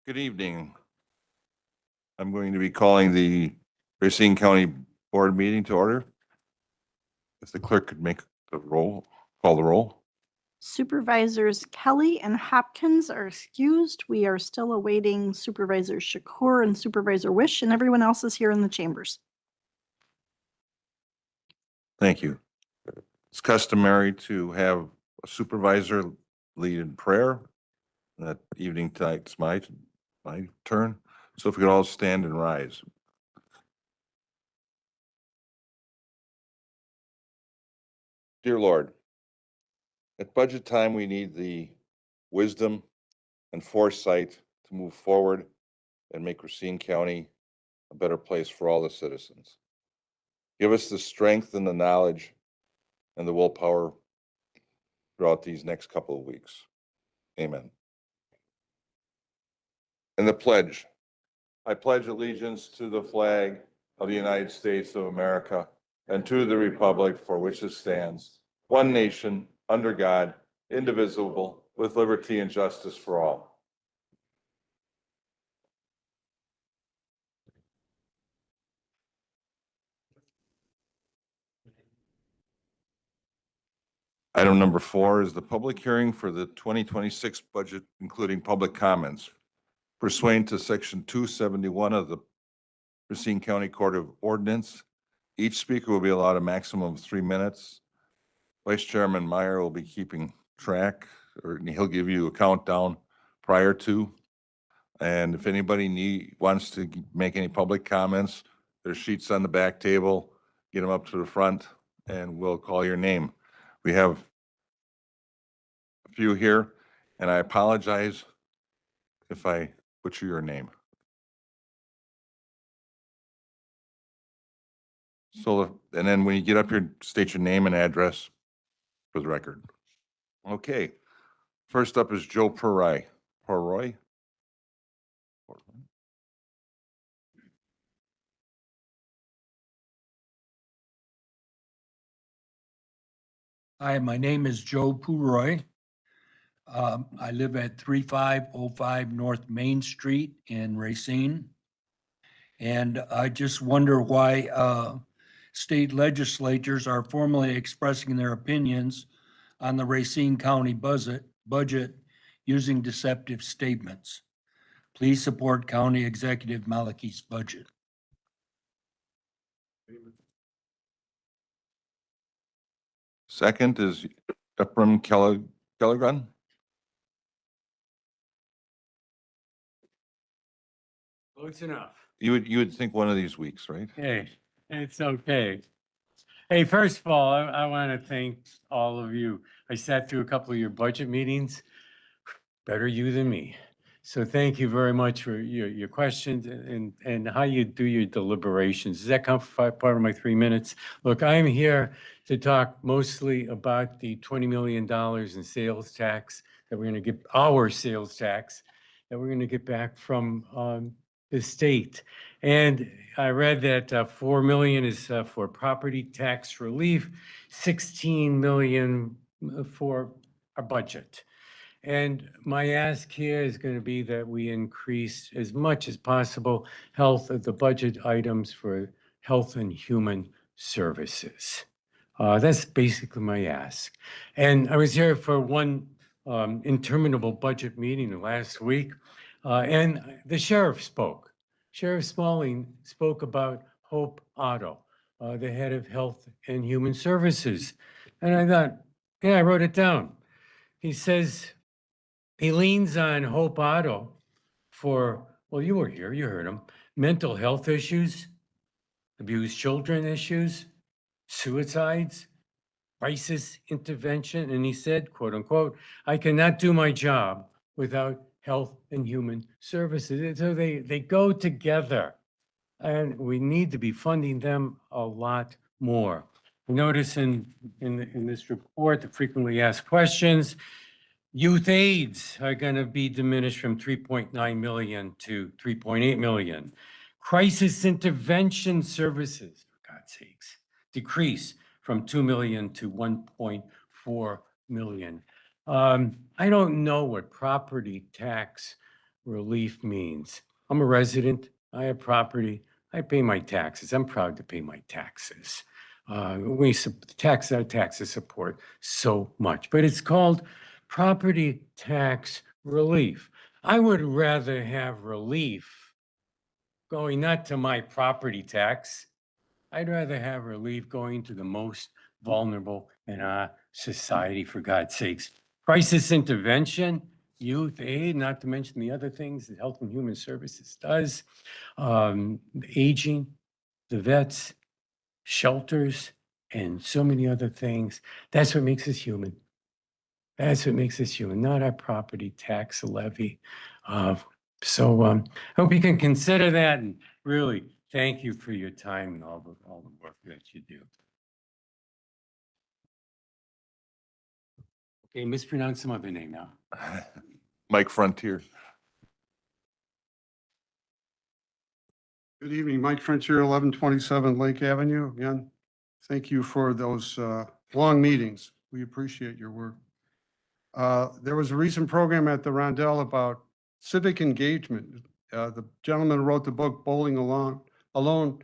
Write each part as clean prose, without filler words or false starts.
Good evening. I'm going to be calling the Racine County Board meeting to order. If the clerk could make the roll, call the roll. Supervisors Kelly and Hopkins are excused. We are still awaiting Supervisor Shakur and Supervisor Wish, and everyone else is here in the chambers. Thank you. It's customary to have a supervisor lead in prayer. That evening tonight's my turn. So if we could all stand and rise. Dear Lord, at budget time, we need the wisdom and foresight to move forward and make Racine County a better place for all the citizens. Give us the strength and the knowledge and the willpower throughout these next couple of weeks. Amen. And the pledge. I pledge allegiance to the flag of the United States of America and to the republic for which it stands, one nation, under God, indivisible, with liberty and justice for all. Item number 4 is the public hearing for the 2026 budget, including public comments. Pursuant to Section 271 of the Racine County Court of Ordinance, each speaker will be allowed a maximum of 3 minutes. Vice Chairman Meyer will be keeping track, or he'll give you a countdown prior to. And if anybody wants to make any public comments, there's sheets on the back table. Get them up to the front and we'll call your name. We have a few here, and I apologize if I butcher your name. So, and then when you get up here, state your name and address for the record. Okay. First up is Joe Perroy. Perroy. Hi, my name is Joe Puroy. I live at 3505 North Main Street in Racine. And I just wonder why state legislatures are formally expressing their opinions on the Racine County budget using deceptive statements. Please support County Executive Malachi's budget. Second is Ephraim Kellegrun. Close enough. You would think one of these weeks, right? Hey, it's okay. Hey, first of all, I want to thank all of you. I sat through a couple of your budget meetings. Better you than me. So thank you very much for your questions and how you do your deliberations. Does that come for part of my 3 minutes? Look, I'm here to talk mostly about the $20 million in sales tax that we're going to get, our sales tax that we're going to get back from the state. And I read that 4 million is for property tax relief, 16 million for our budget. And my ask here is going to be that we increase as much as possible the budget items for health and human services. That's basically my ask. And I was here for one interminable budget meeting last week, and the sheriff spoke. Sheriff Smalling spoke about Hope Otto, the head of Health and Human Services. And I thought, yeah, I wrote it down. He says, he leans on Hope Otto for, well, you were here, you heard him, mental health issues, abused children issues, suicides, crisis intervention. And he said, quote unquote, I cannot do my job without health and human services. And so they go together, and we need to be funding them a lot more. Notice in this report, the frequently asked questions, youth aids are going to be diminished from 3.9 million to 3.8 million. Crisis intervention services, for God's sakes, decrease from 2 million to 1.4 million. I don't know what property tax relief means. I'm a resident, I have property, I pay my taxes. I'm proud to pay my taxes. Our taxes support so much, but it's called property tax relief. I would rather have relief going not to my property tax. I'd rather have relief going to the most vulnerable in our society, for God's sakes. Crisis intervention, youth aid, not to mention the other things that Health and Human Services does, aging, the vets, shelters, and so many other things. That's what makes us human. That's what makes us human, not our property tax levy. I hope you can consider that, and really thank you for your time and all the work that you do. Okay, mispronounce some other name now. Mike Frontier. Good evening, Mike Frontier, 1127 Lake Avenue. Again, thank you for those long meetings. We appreciate your work. There was a recent program at the Rondell about civic engagement. The gentleman who wrote the book Bowling Alone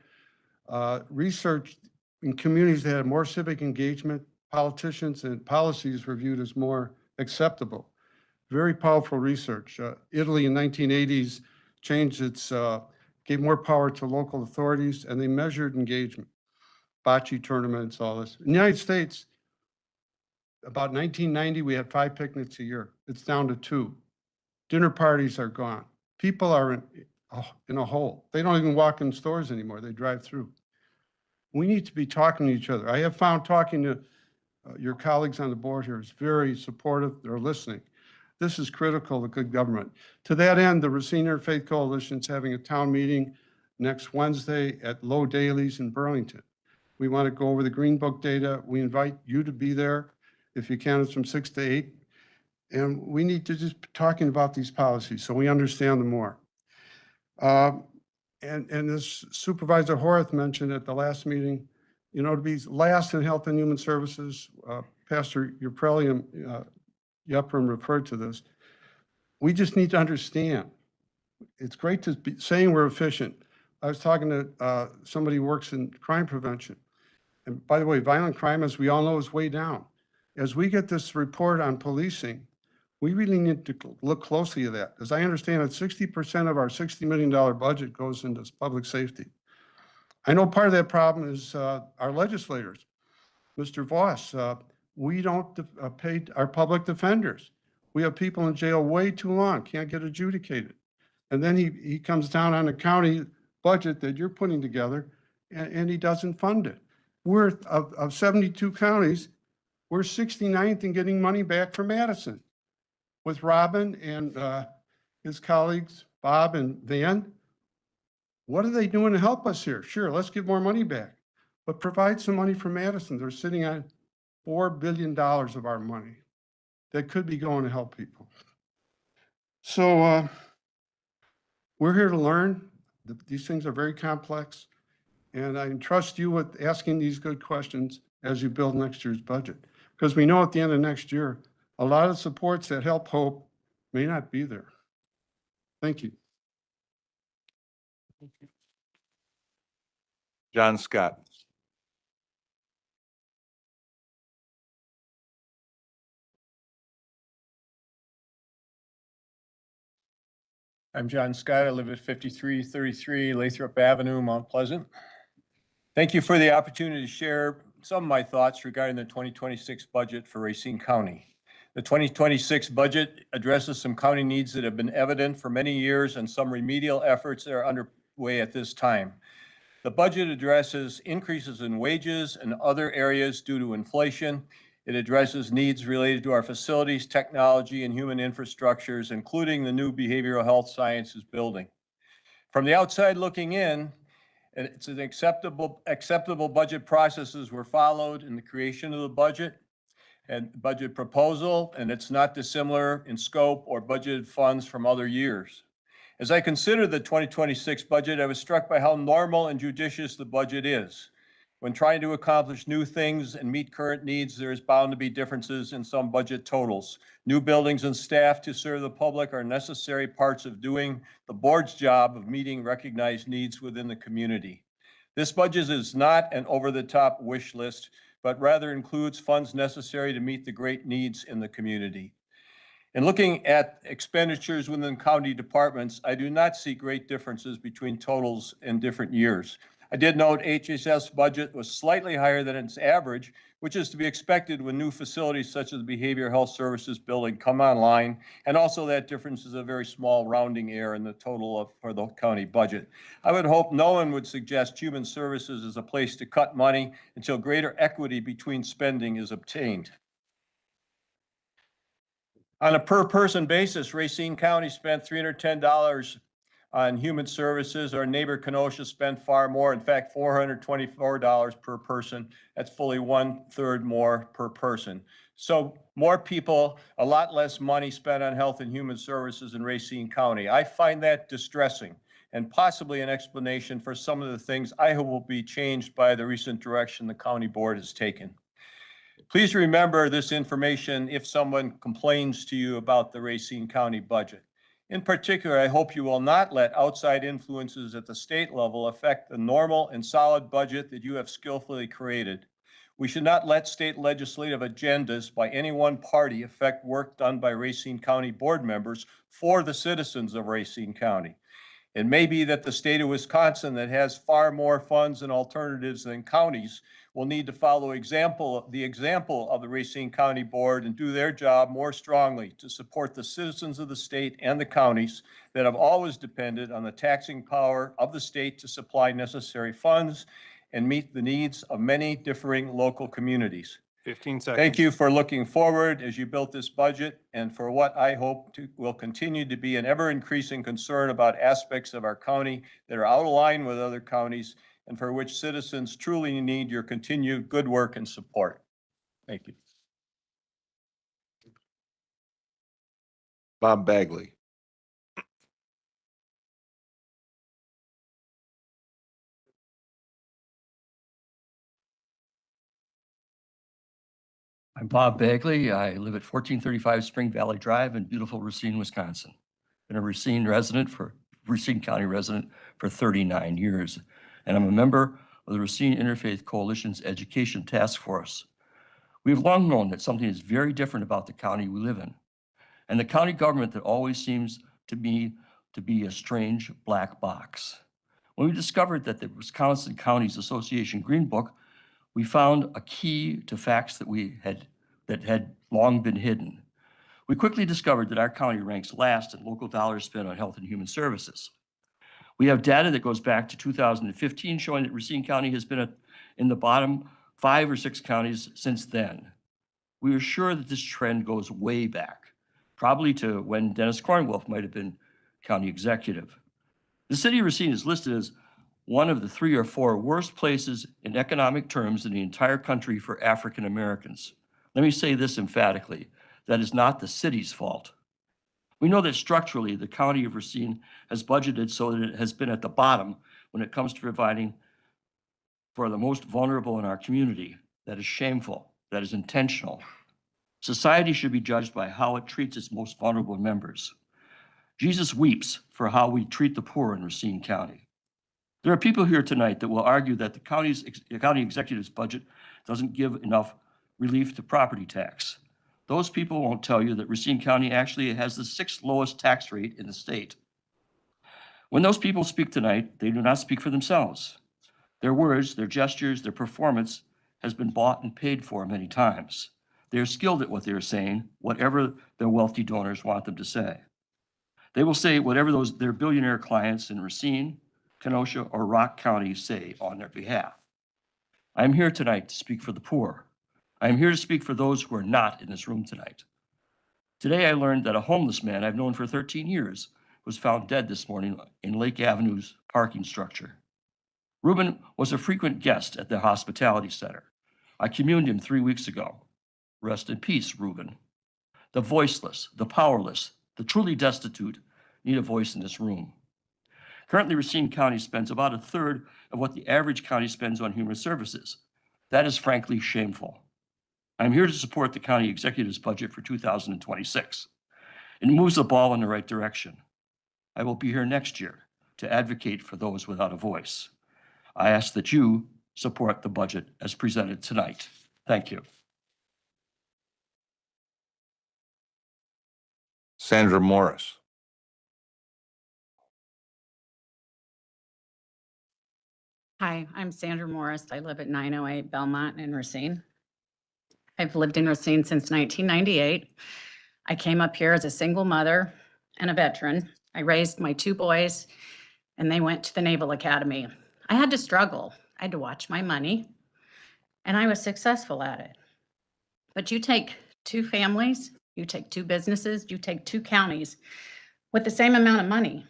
researched in communities that had more civic engagement, politicians and policies were viewed as more acceptable. Very powerful research. Italy in 1980s changed its gave more power to local authorities, and they measured engagement, bocce tournaments, all this. In the United States, about 1990, we had 5 picnics a year. It's down to 2. Dinner parties are gone. People are in a hole. They don't even walk in stores anymore. They drive through. We need to be talking to each other. I have found talking to your colleagues on the board here is very supportive. They're listening. This is critical to good government. To that end, the Racine Interfaith Coalition is having a town meeting next Wednesday at Low Dailies in Burlington. We want to go over the Green Book data. We invite you to be there. If you can, it's from 6 to 8. And we need to just be talking about these policies so we understand them more. And as Supervisor Horath mentioned at the last meeting, you know, to be last in Health and Human Services, Pastor Yepram referred to this. We just need to understand. It's great to be saying we're efficient. I was talking to somebody who works in crime prevention. And by the way, violent crime, as we all know, is way down. As we get this report on policing, we really need to look closely at that. As I understand it, 60% of our $60 million budget goes into public safety. I know part of that problem is our legislators. Mr. Voss, we don't pay our public defenders. We have people in jail way too long, can't get adjudicated. And then he comes down on a county budget that you're putting together and he doesn't fund it. We're of 72 counties, we're 69th in getting money back from Madison. With Robin and his colleagues, Bob and Van, what are they doing to help us here? Sure, let's give more money back, but provide some money for Madison. They're sitting on $4 billion of our money that could be going to help people. So we're here to learn. These things are very complex, and I entrust you with asking these good questions as you build next year's budget, because we know at the end of next year, a lot of supports that help hope may not be there. Thank you. John Scott. I'm John Scott. I live at 5333 Lathrop Avenue, Mount Pleasant. Thank you for the opportunity to share some of my thoughts regarding the 2026 budget for Racine County. The 2026 budget addresses some county needs that have been evident for many years and some remedial efforts that are underway at this time. The budget addresses increases in wages and other areas due to inflation. It addresses needs related to our facilities, technology, and human infrastructures, including the new behavioral health sciences building. From the outside looking in, it's an acceptable budget processes were followed in the creation of the budget and budget proposal, and it's not dissimilar in scope or budgeted funds from other years. As I consider the 2026 budget, I was struck by how normal and judicious the budget is. When trying to accomplish new things and meet current needs, there is bound to be differences in some budget totals. New buildings and staff to serve the public are necessary parts of doing the board's job of meeting recognized needs within the community. This budget is not an over-the-top wish list, but rather includes funds necessary to meet the great needs in the community. In looking at expenditures within county departments, I do not see great differences between totals in different years. I did note HHS budget was slightly higher than its average, which is to be expected when new facilities such as the Behavioral Health Services building come online, and also that difference is a very small rounding error in the total for the county budget. I would hope no one would suggest human services is a place to cut money until greater equity between spending is obtained. On a per-person basis, Racine County spent $310 on human services. Our neighbor Kenosha spent far more, in fact, $424 per person. That's fully 1/3 more per person. So more people, a lot less money spent on health and human services in Racine County. I find that distressing and possibly an explanation for some of the things I hope will be changed by the recent direction the county board has taken. Please remember this information if someone complains to you about the Racine County budget. In particular, I hope you will not let outside influences at the state level affect the normal and solid budget that you have skillfully created. We should not let state legislative agendas by any one party affect work done by Racine County board members for the citizens of Racine County. It may be that the state of Wisconsin, that has far more funds and alternatives than counties, will need to follow the example of the Racine County Board and do their job more strongly to support the citizens of the state and the counties that have always depended on the taxing power of the state to supply necessary funds and meet the needs of many differing local communities. 15 seconds. Thank you for looking forward as you built this budget and for what I hope will continue to be an ever-increasing concern about aspects of our county that are out of line with other counties and for which citizens truly need your continued good work and support. Thank you. Bob Bagley. I'm Bob Bagley. I live at 1435 Spring Valley Drive in beautiful Racine, Wisconsin. Been a Racine County resident for 39 years, and I'm a member of the Racine Interfaith Coalition's Education Task Force. We've long known that something is very different about the county we live in, and the county government that always seems to be a strange black box. When we discovered that the Wisconsin Counties Association Green Book, we found a key to facts that had long been hidden. We quickly discovered that our county ranks last in local dollars spent on health and human services. We have data that goes back to 2015 showing that Racine County has been in the bottom 5 or 6 counties since then. We are sure that this trend goes way back, probably to when Dennis Cornwolf might have been county executive. The city of Racine is listed as one of the 3 or 4 worst places in economic terms in the entire country for African Americans. Let me say this emphatically, that is not the city's fault. We know that structurally, the county of Racine has budgeted so that it has been at the bottom when it comes to providing for the most vulnerable in our community. That is shameful, that is intentional. Society should be judged by how it treats its most vulnerable members. Jesus weeps for how we treat the poor in Racine County. There are people here tonight that will argue that the county executive's budget doesn't give enough relief to property tax. Those people won't tell you that Racine County actually has the 6th lowest tax rate in the state. When those people speak tonight, they do not speak for themselves. Their words, their gestures, their performance has been bought and paid for many times. They are skilled at what they are saying, whatever their wealthy donors want them to say. They will say whatever their billionaire clients in Racine, Kenosha, or Rock County say on their behalf. I am here tonight to speak for the poor. I am here to speak for those who are not in this room tonight. Today, I learned that a homeless man I've known for 13 years was found dead this morning in Lake Avenue's parking structure. Reuben was a frequent guest at the hospitality center. I communed him 3 weeks ago. Rest in peace, Reuben. The voiceless, the powerless, the truly destitute need a voice in this room. Currently, Racine County spends about a third of what the average county spends on human services. That is frankly shameful. I'm here to support the county executive's budget for 2026. It moves the ball in the right direction. I will be here next year to advocate for those without a voice. I ask that you support the budget as presented tonight. Thank you. Sandra Morris. Hi, I'm Sandra Morris. I live at 908 Belmont in Racine. I've lived in Racine since 1998. I came up here as a single mother and a veteran. I raised my 2 boys and they went to the Naval Academy. I had to struggle. I had to watch my money and I was successful at it. But you take 2 families, you take 2 businesses, you take 2 counties with the same amount of money.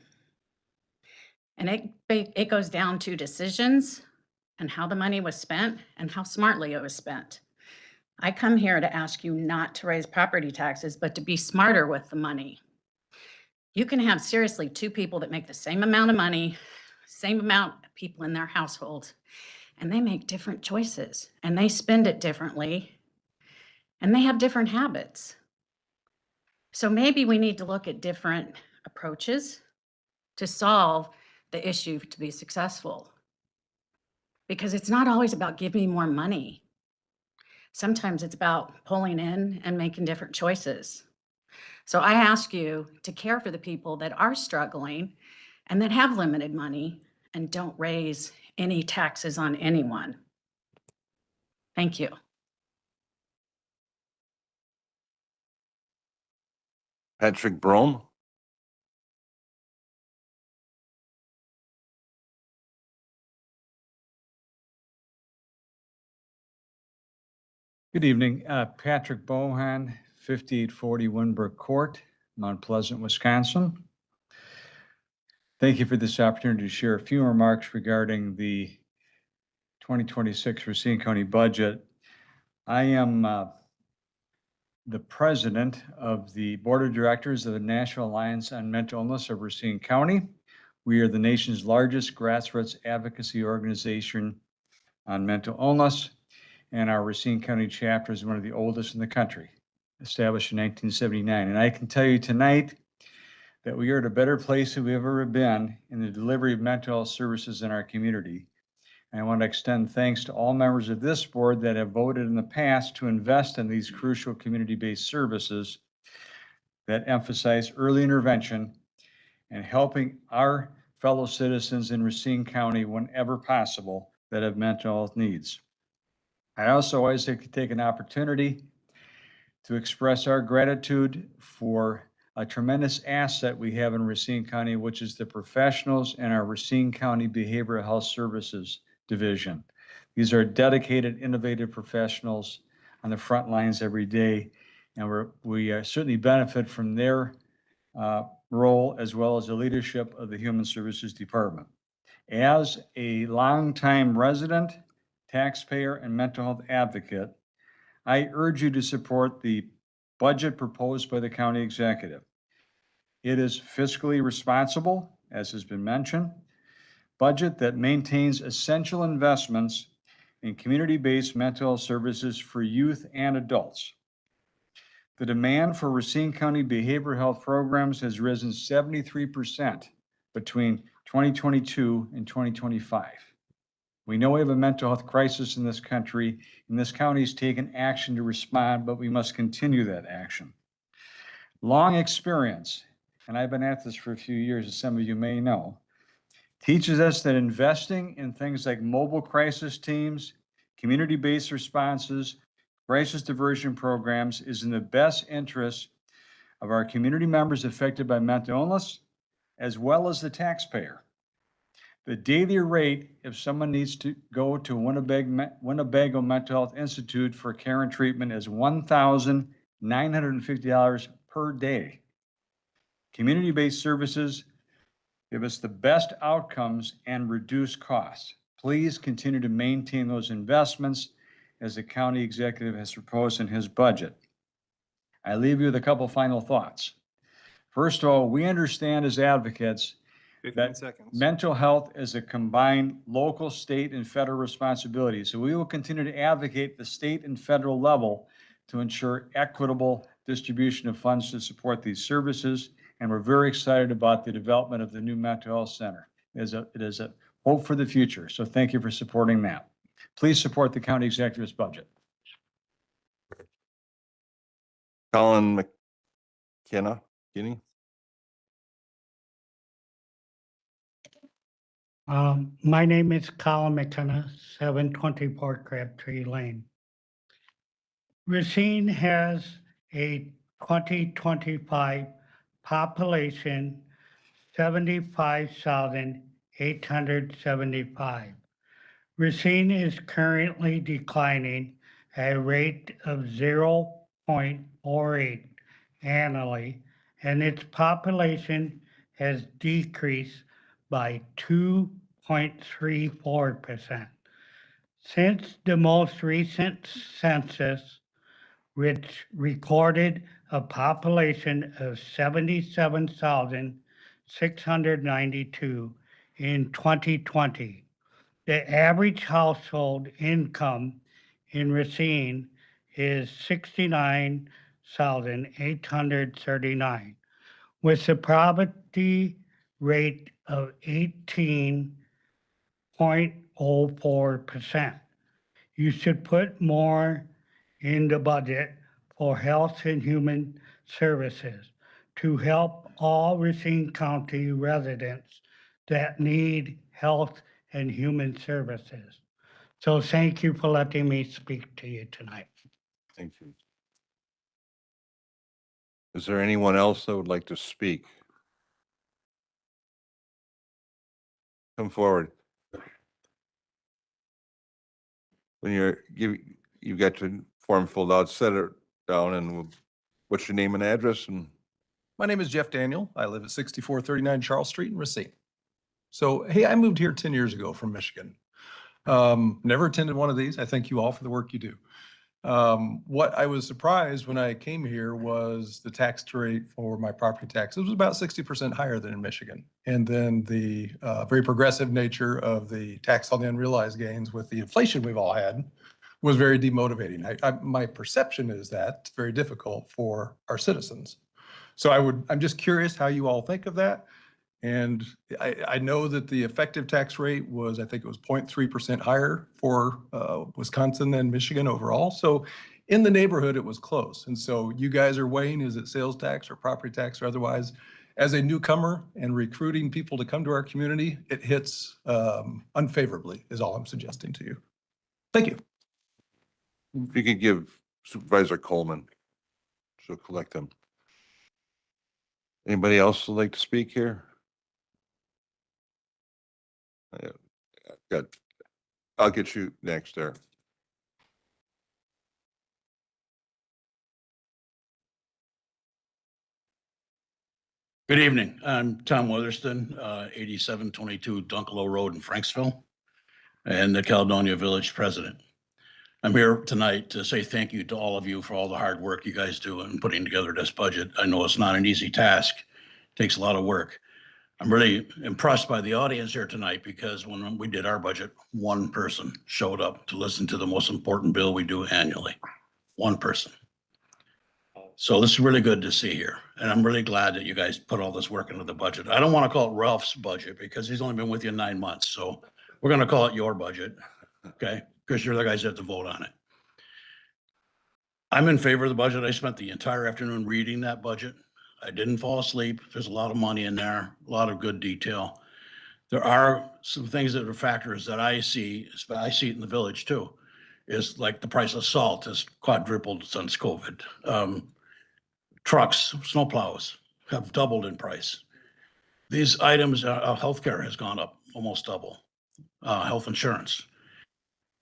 And it goes down to decisions and how the money was spent and how smartly it was spent. I come here to ask you not to raise property taxes, but to be smarter with the money. You can have seriously 2 people that make the same amount of money, same amount of people in their household, and they make different choices and they spend it differently and they have different habits. So maybe we need to look at different approaches to solve the issue to be successful. Because it's not always about giving more money. Sometimes it's about pulling in and making different choices. So I ask you to care for the people that are struggling and that have limited money and don't raise any taxes on anyone. Thank you. Patrick Brome. Good evening. Patrick Bohan, 5840 Winbrook Court, Mount Pleasant, Wisconsin. Thank you for this opportunity to share a few remarks regarding the 2026 Racine County budget. I am the president of the Board of Directors of the National Alliance on Mental Illness of Racine County. We are the nation's largest grassroots advocacy organization on mental illness. And our Racine County chapter is one of the oldest in the country, established in 1979. And I can tell you tonight that we are at a better place than we've ever been in the delivery of mental health services in our community. And I want to extend thanks to all members of this board that have voted in the past to invest in these crucial community-based services that emphasize early intervention and helping our fellow citizens in Racine County whenever possible that have mental health needs. I also always like to take an opportunity to express our gratitude for a tremendous asset we have in Racine County, which is the professionals in our Racine County Behavioral Health Services Division. These are dedicated, innovative professionals on the front lines every day, and we certainly benefit from their role as well as the leadership of the Human Services Department. As a longtime resident, taxpayer, and mental health advocate, I urge you to support the budget proposed by the county executive. It is fiscally responsible, as has been mentioned, budget that maintains essential investments in community-based mental health services for youth and adults. The demand for Racine County behavioral health programs has risen 73% between 2022 and 2025. We know we have a mental health crisis in this country, and this county has taken action to respond, but we must continue that action. Long experience, and I've been at this for a few years, as some of you may know, teaches us that investing in things like mobile crisis teams, community-based responses, crisis diversion programs is in the best interest of our community members affected by mental illness, as well as the taxpayer. The daily rate, if someone needs to go to Winnebago Mental Health Institute for care and treatment, is $1,950 per day. Community-based services give us the best outcomes and reduce costs. Please continue to maintain those investments as the county executive has proposed in his budget. I leave you with a couple final thoughts. First of all, we understand as advocates that mental health is a combined local, state, and federal responsibility. So we will continue to advocate the state and federal level to ensure equitable distribution of funds to support these services. And we're very excited about the development of the new mental health center. It is a hope for the future. So thank you for supporting that. Please support the county executive's budget. Colin McKenna, Guinea? My name is Colin McKenna, 724 Crabtree Lane. Racine has a 2025 population 75,875. Racine is currently declining at a rate of 0.48 annually, and its population has decreased by 2.34%. Since the most recent census, which recorded a population of 77,692 in 2020, the average household income in Racine is 69,839, with a poverty rate of 18.04%. You should put more in the budget for health and human services to help all Racine County residents that need health and human services. So thank you for letting me speak to you tonight. Thank you. Is there anyone else that would like to speak? Come forward. When you've got your form filled out, set it down, and what's your name and address? And My name is Jeff Daniel. I live at 6439 Charles Street in Racine. So, hey, I moved here 10 years ago from Michigan. Never attended one of these. I thank you all for the work you do. What I was surprised when I came here was the tax rate for my property tax. It was about 60% higher than in Michigan. And then the very progressive nature of the tax on the unrealized gains with the inflation we've all had was very demotivating. My perception is that it's very difficult for our citizens. So I'm just curious how you all think of that. And I know that the effective tax rate was, I think it was 0.3% higher for Wisconsin than Michigan overall. So in the neighborhood, it was close. And so you guys are weighing, is it sales tax or property tax or otherwise? As a newcomer and recruiting people to come to our community, it hits unfavorably is all I'm suggesting to you. Thank you. if you could give Supervisor Coleman, she'll collect them. Anybody else would like to speak here? Good. I'll get you next there. Good evening. I'm Tom Witherston, 8722 Dunkelo Road in Franksville, and the Caledonia Village President. I'm here tonight to say thank you to all of you for all the hard work you guys do in putting together this budget. I know it's not an easy task. It takes a lot of work. I'm really impressed by the audience here tonight because when we did our budget, one person showed up to listen to the most important bill we do annually. One person. So this is really good to see here. And I'm really glad that you guys put all this work into the budget. I don't want to call it Ralph's budget because he's only been with you 9 months. So we're going to call it your budget. Okay. Because you're the guys that have to vote on it. I'm in favor of the budget. I spent the entire afternoon reading that budget. I didn't fall asleep. There's a lot of money in there, a lot of good detail. There are some things that are factors that I see it in the village too, is like the price of salt has quadrupled since COVID. Trucks, snowplows have doubled in price. These items, healthcare has gone up almost double, health insurance.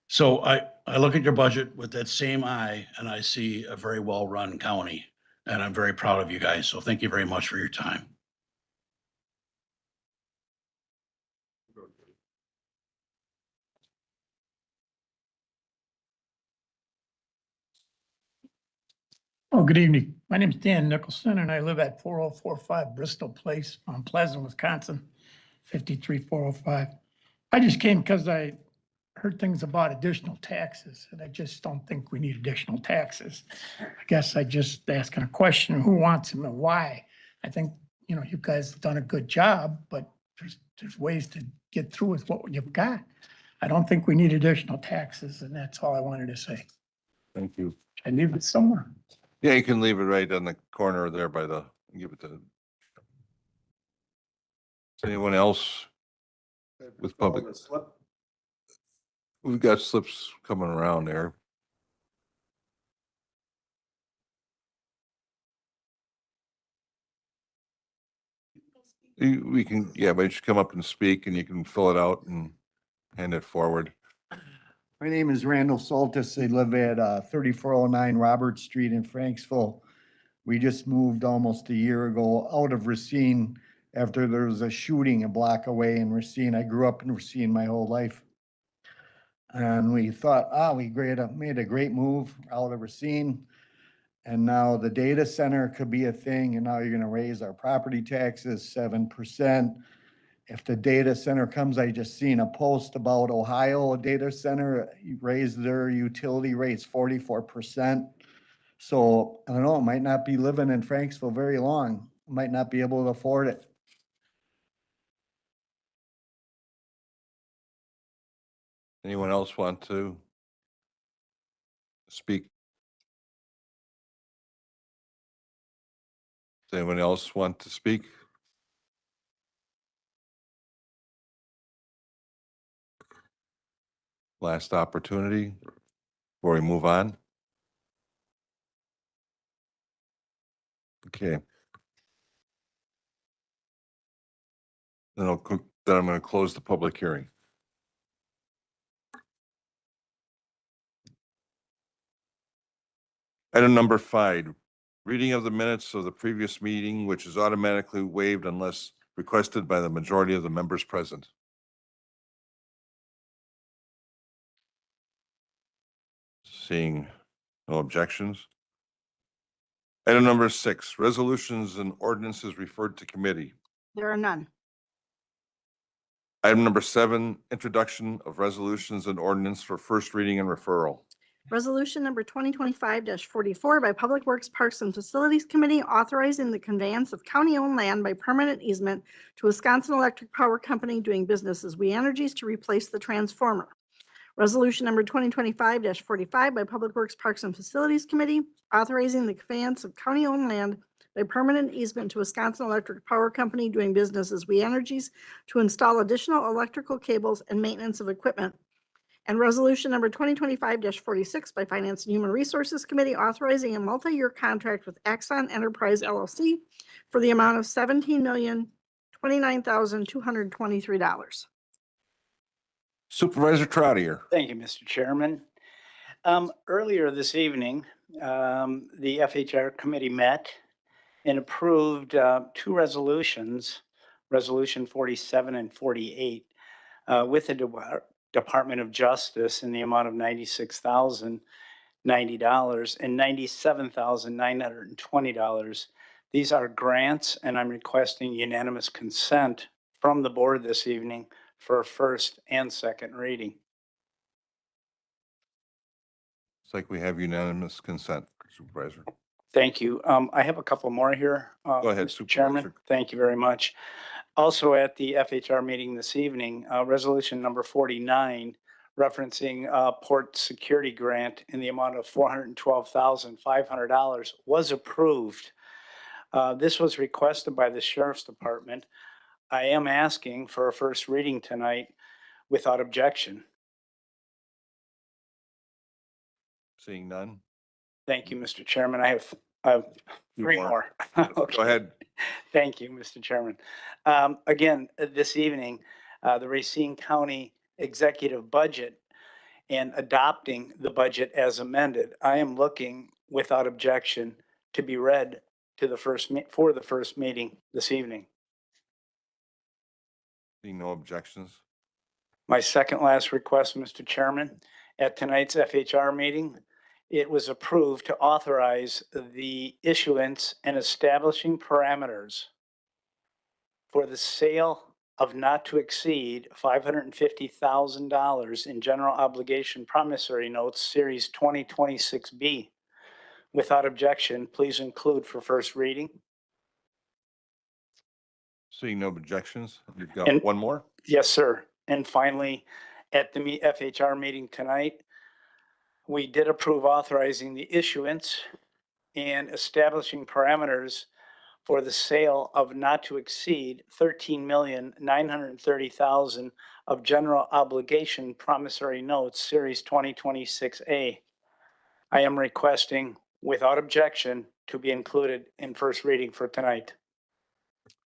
So I look at your budget with that same eye and I see a very well-run county and I'm very proud of you guys. So thank you very much for your time. Oh, good evening. My name is Dan Nicholson and I live at 4045 Bristol Place on Pleasant, Wisconsin. 53405. I just came because I heard things about additional taxes, and I just don't think we need additional taxes. I guess I just asking a question, who wants them and why? I think, you know, you guys have done a good job, but there's ways to get through with what you've got. I don't think we need additional taxes, and that's all I wanted to say. Thank you. I leave it somewhere. Yeah, you can leave it right on the corner there by the, give it to. Is anyone else with public? We've got slips coming around there. We can, yeah, but you should come up and speak and you can fill it out and hand it forward. My name is Randall Soltis. I live at 3409 Robert Street in Franksville. We just moved almost a year ago out of Racine after there was a shooting a block away in Racine. I grew up in Racine my whole life. And we thought, we made a great move out of Racine. And now the data center could be a thing, and now you're gonna raise our property taxes 7%. If the data center comes, I just seen a post about Ohio data center raised their utility rates 44%. So I don't know, might not be living in Franksville very long, might not be able to afford it. Anyone else want to speak? Does anyone else want to speak? Last opportunity before we move on. Okay. Then I'm going to close the public hearing. Item number 5, reading of the minutes of the previous meeting, which is automatically waived unless requested by the majority of the members present. Seeing no objections. Item number 6, resolutions and ordinances referred to committee. There are none. Item number 7, introduction of resolutions and ordinance for first reading and referral. Resolution number 2025-44 by Public Works, Parks and Facilities Committee authorizing the conveyance of county-owned land by permanent easement to Wisconsin Electric Power Company doing business as We Energies to replace the transformer. Resolution number 2025-45 by Public Works, Parks and Facilities Committee authorizing the conveyance of county-owned land by permanent easement to Wisconsin Electric Power Company doing business as We Energies to install additional electrical cables and maintenance of equipment. And resolution number 2025-46 by Finance and Human Resources Committee authorizing a multi-year contract with Axon Enterprise LLC for the amount of $17,029,223. Supervisor Trotter. Thank you, Mr. Chairman. Earlier this evening, the FHR committee met and approved 2 resolutions, Resolution 47 and 48, with the Department of Justice in the amount of $96,090 and $97,920. These are grants, and I'm requesting unanimous consent from the board this evening for a first and second reading. It's like we have unanimous consent, Supervisor. Thank you. I have a couple more here. Go ahead, Mr. Chairman. Supervisor. Thank you very much. Also at the FHR meeting this evening, resolution number 49, referencing port security grant in the amount of $412,500 was approved. This was requested by the Sheriff's Department. I am asking for a first reading tonight without objection. Seeing none. Thank you, Mr. Chairman. I have 3 more. Okay. Go ahead. Thank you, Mr. Chairman. Again, this evening, the Racine County Executive Budget and adopting the budget as amended, I am looking without objection to be read to the first meeting this evening. Seeing no objections. My second last request, Mr. Chairman, at tonight's FHR meeting, it was approved to authorize the issuance and establishing parameters for the sale of not to exceed $550,000 in general obligation promissory notes, Series 2026B. Without objection, please include for first reading. Seeing no objections, you've got And- one more. Yes, sir. And finally, at the FHR meeting tonight, we did approve authorizing the issuance and establishing parameters for the sale of not to exceed 13,930,000 of general obligation promissory notes, Series 2026A. I am requesting, without objection, to be included in first reading for tonight.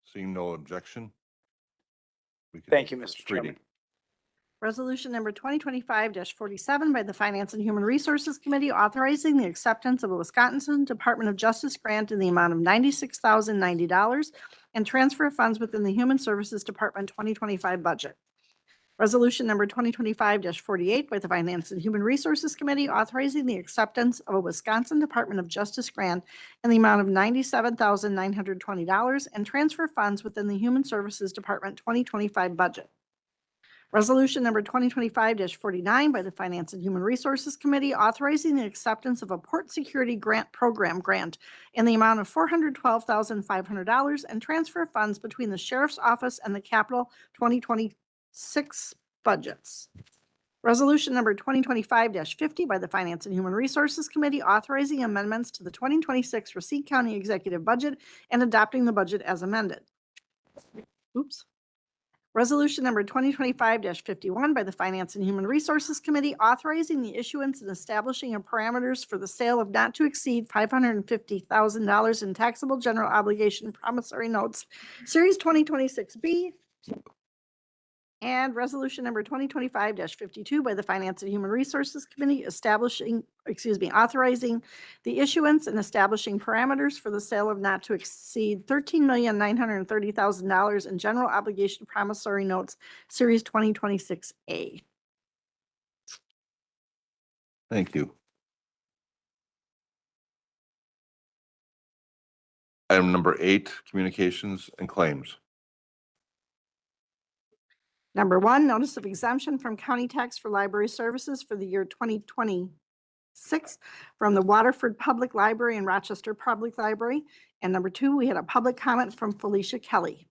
Seeing no objection. we can Thank do you, first Mr. Chairman. reading. Resolution number 2025-47 by the Finance and Human Resources Committee authorizing the acceptance of a Wisconsin Department of Justice grant in the amount of $96,090 and transfer of funds within the Human Services Department 2025 budget. Resolution number 2025-48 by the Finance and Human Resources Committee authorizing the acceptance of a Wisconsin Department of Justice grant in the amount of $97,920 and transfer funds within the Human Services Department 2025 budget. Resolution number 2025-49 by the Finance and Human Resources Committee authorizing the acceptance of a Port Security Grant Program grant in the amount of $412,500 and transfer funds between the Sheriff's Office and the Capital 2026 budgets. Resolution number 2025-50 by the Finance and Human Resources Committee authorizing amendments to the 2026 Racine County Executive Budget and adopting the budget as amended. Oops. Resolution number 2025-51 by the Finance and Human Resources Committee authorizing the issuance and establishing of parameters for the sale of not to exceed $550,000 in taxable general obligation promissory notes, Series 2026B. And resolution number 2025-52 by the Finance and Human Resources Committee authorizing the issuance and establishing parameters for the sale of not to exceed $13,930,000 in general obligation promissory notes, Series 2026A. Thank you. Item number 8, communications and claims. Number 1, notice of exemption from county tax for library services for the year 2026 from the Waterford Public Library and Rochester Public Library. And number 2, we had a public comment from Felicia Kelly.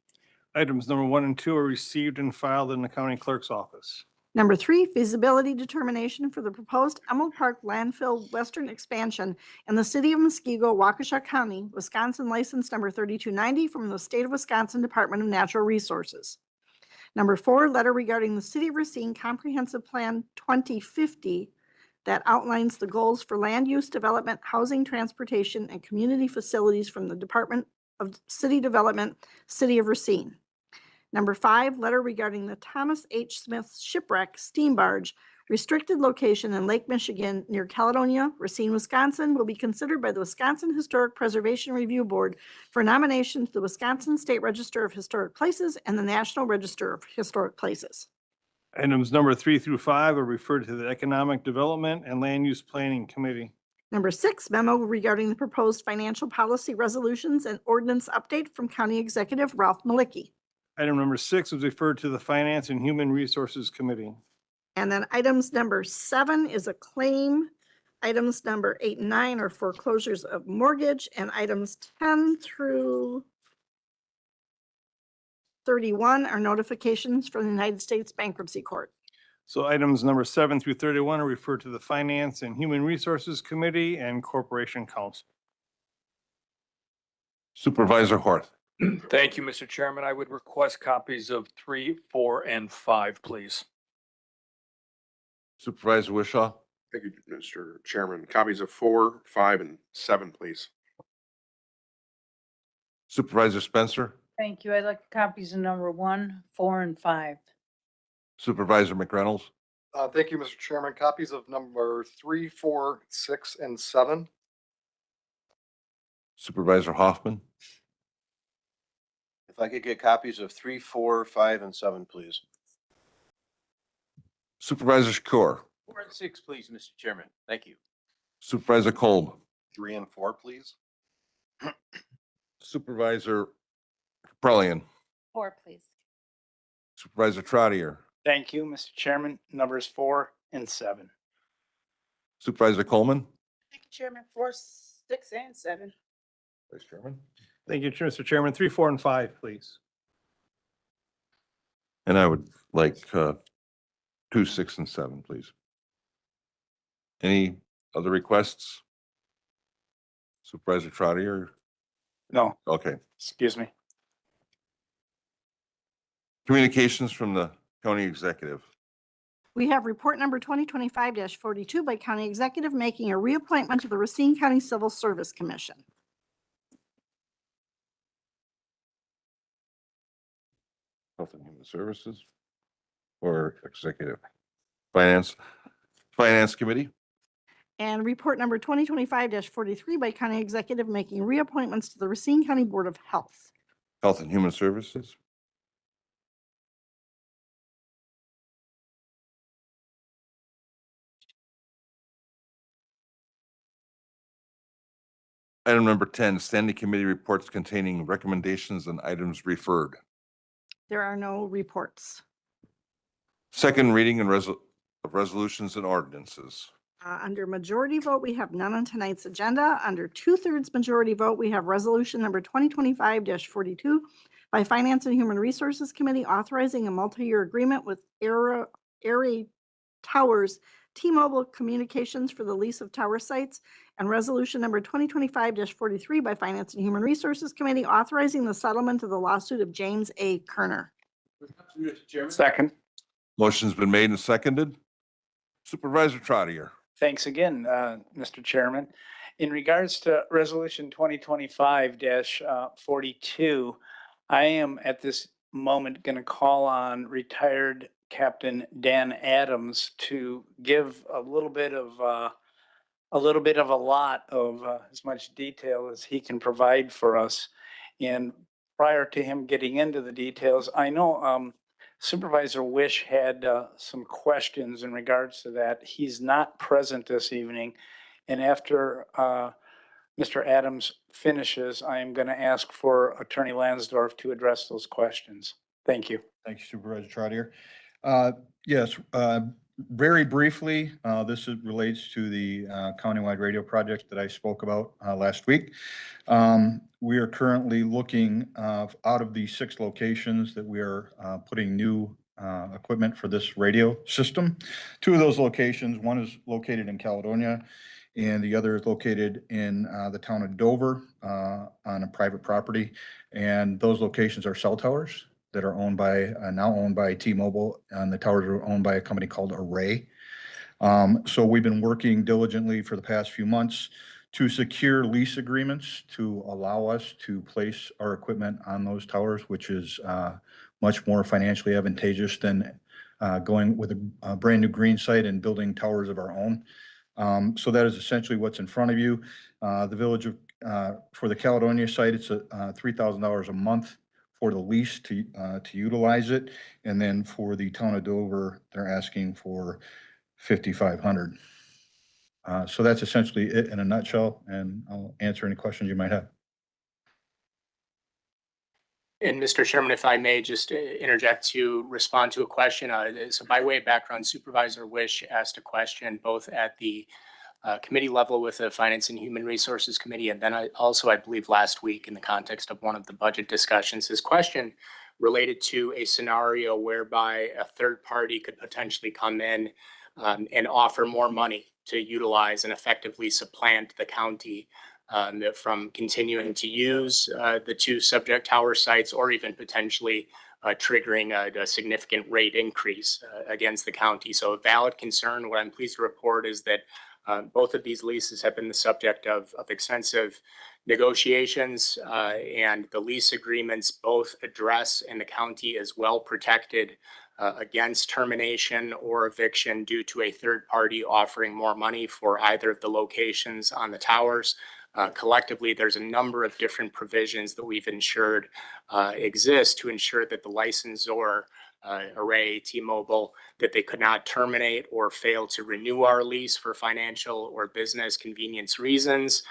Items number 1 and 2 are received and filed in the county clerk's office. Number 3, feasibility determination for the proposed Emerald Park landfill western expansion in the city of Muskego, Waukesha County, Wisconsin, license number 3290 from the state of Wisconsin Department of Natural Resources. Number 4, letter regarding the City of Racine Comprehensive Plan 2050 that outlines the goals for land use development, housing, transportation, and community facilities from the Department of City Development, City of Racine. Number 5, letter regarding the Thomas H. Smith shipwreck steam barge restricted location in Lake Michigan near Caledonia, Racine, Wisconsin, will be considered by the Wisconsin Historic Preservation Review Board for nomination to the Wisconsin State Register of Historic Places and the National Register of Historic Places. Items number 3 through 5 are referred to the Economic Development and Land Use Planning Committee. Number 6, memo regarding the proposed financial policy resolutions and ordinance update from County Executive Ralph Malicki. Item number 6 is referred to the Finance and Human Resources Committee. And then items number 7 is a claim. Items number 8 and 9 are foreclosures of mortgage, and items 10 through 31 are notifications from the United States Bankruptcy Court. So items number 7 through 31 are referred to the Finance and Human Resources Committee and Corporation Council. Supervisor Horth. Thank you, Mr. Chairman. I would request copies of 3, 4, and 5, please. Supervisor Wishaw. Thank you, Mr. Chairman. Copies of 4, 5, and 7, please. Supervisor Spencer. Thank you. I'd like copies of number 1, 4, and 5. Supervisor McReynolds. Thank you, Mr. Chairman. Copies of number 3, 4, 6, and 7. Supervisor Hoffman. If I could get copies of 3, 4, 5, and 7, please. Supervisor Shakur. 4 and 6, please, Mr. Chairman. Thank you. Supervisor Kolb. 3 and 4, please. Supervisor Prelian. 4, please. Supervisor Trotter, Thank you, Mr. Chairman. Numbers 4 and 7. Supervisor Coleman. Thank you, Chairman. 4, 6, and 7. Vice Chairman. Thank you, Mr. Chairman. 3, 4, and 5, please. And I would like 2, 6, and 7, please. Any other requests? Supervisor Trotter? No, Okay. excuse me. Communications from the county executive. We have report number 2025-42 by County Executive making a reappointment to the Racine County Civil Service Commission. Health and Human Services or executive? Finance Committee. And report number 2025-43 by County Executive making reappointments to the Racine County Board of Health. Health and Human Services. Item number 10, standing committee reports containing recommendations and items referred. There are no reports. Second reading and of resolutions and ordinances. Under majority vote, we have none on tonight's agenda. Under 2/3 majority vote, we have resolution number 2025-42 by Finance and Human Resources Committee authorizing a multi-year agreement with Area Towers T-Mobile Communications for the lease of tower sites, and resolution number 2025-43 by Finance and Human Resources Committee authorizing the settlement of the lawsuit of James A. Kerner. Second. Motion's been made and seconded. Supervisor Trotter. Thanks again, Mr. Chairman. In regards to Resolution 2025-42, I am at this moment going to call on retired Captain Dan Adams to give a little bit of a lot of as much detail as he can provide for us. And prior to him getting into the details, I know Supervisor Wish had some questions in regards to that. He's not present this evening. And after Mr. Adams finishes, I am going to ask for Attorney Lansdorf to address those questions. Thank you. Thank you, Supervisor Trotter. Yes, very briefly, relates to the countywide radio project that I spoke about last week. We are currently looking out of the 6 locations that we are putting new equipment for this radio system. 2 of those locations, one is located in Caledonia and the other is located in the town of Dover on a private property. And those locations are cell towers that are now owned by T-Mobile, and the towers are owned by a company called Array. So we've been working diligently for the past few months to secure lease agreements to allow us to place our equipment on those towers, which is much more financially advantageous than going with a brand new green site and building towers of our own. So that is essentially what's in front of you. The village of, for the Caledonia site, it's $3,000 a month for the lease to utilize it. And then for the town of Dover, they're asking for $5,500. So that's essentially it in a nutshell, and I'll answer any questions you might have. And Mr. Chairman, if I may just interject to respond to a question. So by way of background, Supervisor Wish asked a question both at the committee level with the Finance and Human Resources Committee, and then I believe last week in the context of one of the budget discussions, his question related to a scenario whereby a third party could potentially come in and offer more money to utilize and effectively supplant the county from continuing to use the 2 subject tower sites, or even potentially triggering a significant rate increase against the county. So a valid concern. What I'm pleased to report is that both of these leases have been the subject of extensive negotiations, and the lease agreements both address, and the county is well protected against termination or eviction due to a third party offering more money for either of the locations on the towers. Collectively, there's a number of different provisions that we've ensured exist to ensure that the licensor Array, T-Mobile, that they could not terminate or fail to renew our lease for financial or business convenience reasons,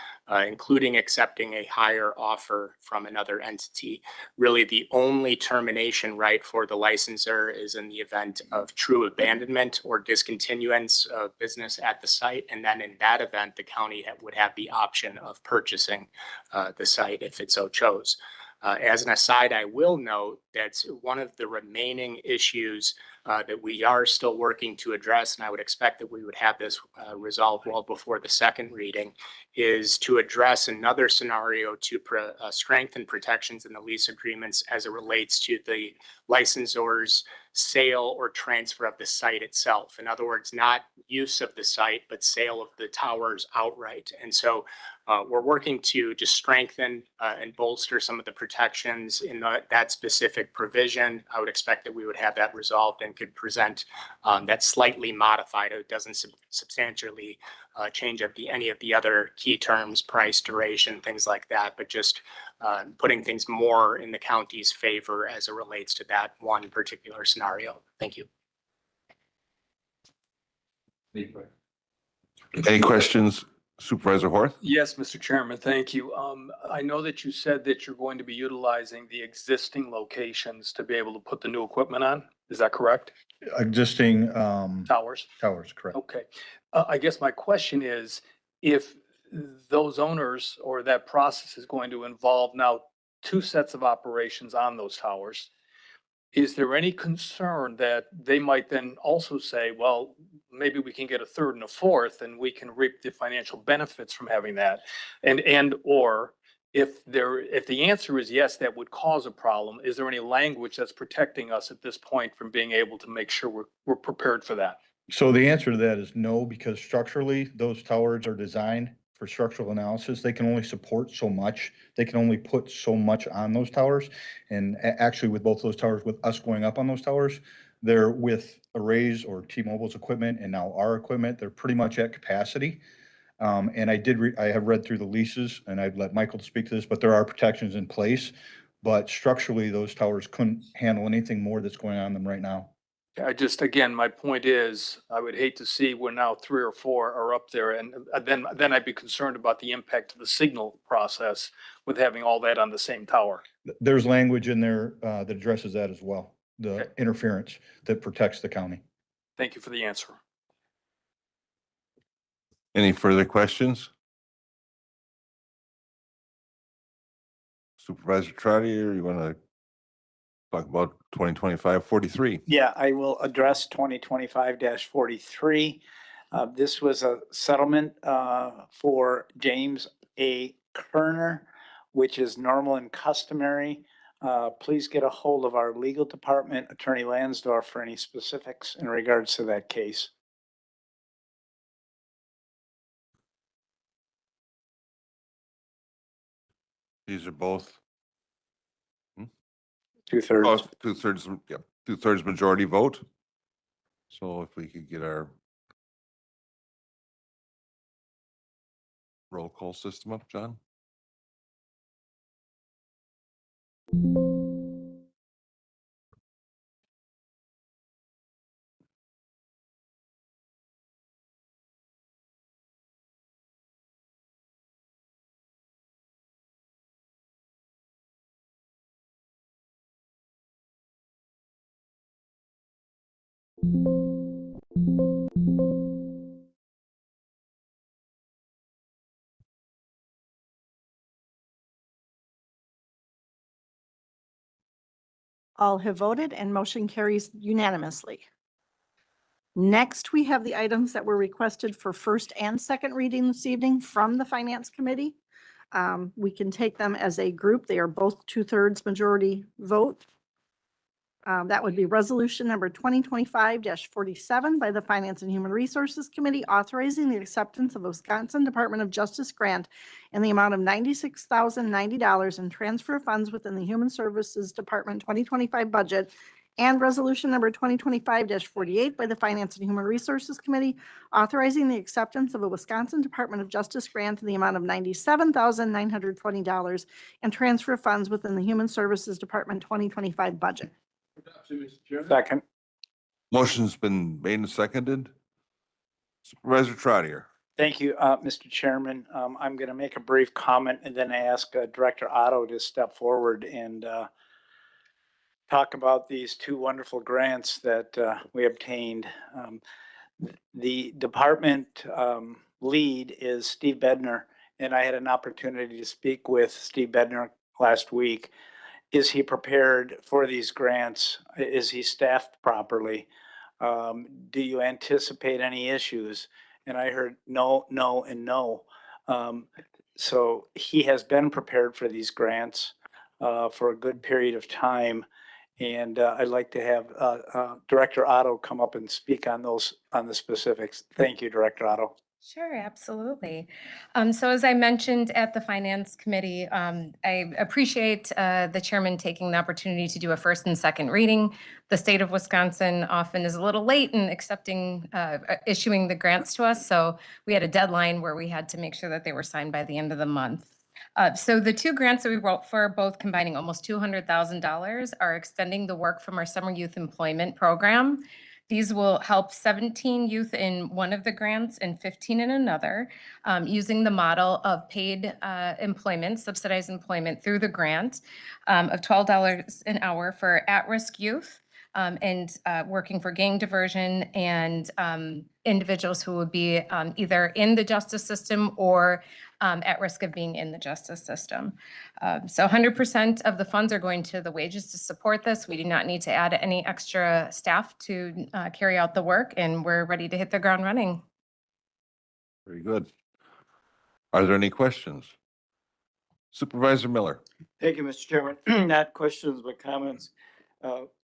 including accepting a higher offer from another entity. Really, the only termination right for the licensor is in the event of true abandonment or discontinuance of business at the site. And then in that event, the county would have the option of purchasing the site if it so chose. As an aside, I will note that one of the remaining issues that we are still working to address, and I would expect that we would have this resolved well before the second reading, is to address another scenario to strengthen protections in the lease agreements as it relates to the licensor's sale or transfer of the site itself. In other words, not use of the site, but sale of the towers outright. And so we're working to just strengthen and bolster some of the protections in that specific provision. I would expect that we would have that resolved and could present that slightly modified. It doesn't substantially change any of the other key terms, price, duration, things like that, but just putting things more in the county's favor as it relates to that one particular scenario. Thank you. Any questions, Supervisor Horth? Yes, Mr. Chairman, thank you. I know that you said that you're going to be utilizing the existing locations to be able to put the new equipment on. Is that correct? Existing Towers? towers, correct. Okay. I guess my question is, if those owners or that process is going to involve now 2 sets of operations on those towers, is there any concern that they might then also say, well, maybe we can get a third and a fourth and we can reap the financial benefits from having that? Or if the answer is yes, that would cause a problem, is there any language that's protecting us at this point from being able to make sure we're prepared for that? So the answer to that is no, because structurally, those towers are designed for structural analysis. They can only support so much. They can only put so much on those towers. And actually with both those towers, with us going up on those towers, they're with Arrays or T-Mobile's equipment and now our equipment, they're pretty much at capacity. And I have read through the leases, and I'd let Michael speak to this, but there are protections in place. But structurally, those towers couldn't handle anything more that's going on them right now. Again, my point is, I would hate to see where now 3 or 4 are up there, and then I'd be concerned about the impact of the signal process with having all that on the same tower. There's language in there that addresses that as well, the interference that protects the county. Thank you for the answer. Any further questions? Supervisor Trotter, you want to talk about 2025-43? Yeah, I will address 2025-43. This was a settlement for James A. Kerner, which is normal and customary. Please get a hold of our legal department, Attorney Lansdorf, for any specifics in regards to that case. These are both 2/3. 2/3, yep, 2/3 majority vote. So if we could get our roll call system up, John? All have voted and motion carries unanimously. Next, we have the items that were requested for first and second reading this evening from the Finance Committee. We can take them as a group. They are both 2/3 majority vote. That would be resolution number 2025-47 by the Finance and Human Resources Committee, authorizing the acceptance of Wisconsin Department of Justice grant in the amount of $96,090 and transfer of funds within the Human Services Department 2025 budget. And resolution number 2025-48 by the Finance and Human Resources Committee, authorizing the acceptance of a Wisconsin Department of Justice grant in the amount of $97,920 and transfer of funds within the Human Services Department 2025 budget. Second. Motion's been made and seconded. Supervisor Trotter. Thank you, Mr. Chairman. I'm going to make a brief comment and then ask Director Otto to step forward and talk about these two wonderful grants that we obtained. The department lead is Steve Bednar, and I had an opportunity to speak with Steve Bednar last week. Is he prepared for these grants? Is he staffed properly? Do you anticipate any issues? And I heard no, no, and no. So he has been prepared for these grants for a good period of time. And I'd like to have Director Otto come up and speak on those, on the specifics. Thank you, Director Otto. Sure, absolutely. So as I mentioned at the Finance Committee, I appreciate the chairman taking the opportunity to do a first and second reading. The state of Wisconsin often is a little late in accepting, issuing the grants to us. So we had a deadline where we had to make sure that they were signed by the end of the month. So the two grants that we wrote for, both combining almost $200,000, are extending the work from our summer youth employment program. These will help 17 youth in one of the grants and 15 in another, using the model of paid employment, subsidized employment through the grant of $12 an hour for at-risk youth and working for gang diversion and individuals who would be either in the justice system or at risk of being in the justice system. So 100% of the funds are going to the wages to support this. We do not need to add any extra staff to carry out the work, and we're ready to hit the ground running. Very good. Are there any questions? Supervisor Miller. Thank you, Mr. Chairman. Not questions, but comments.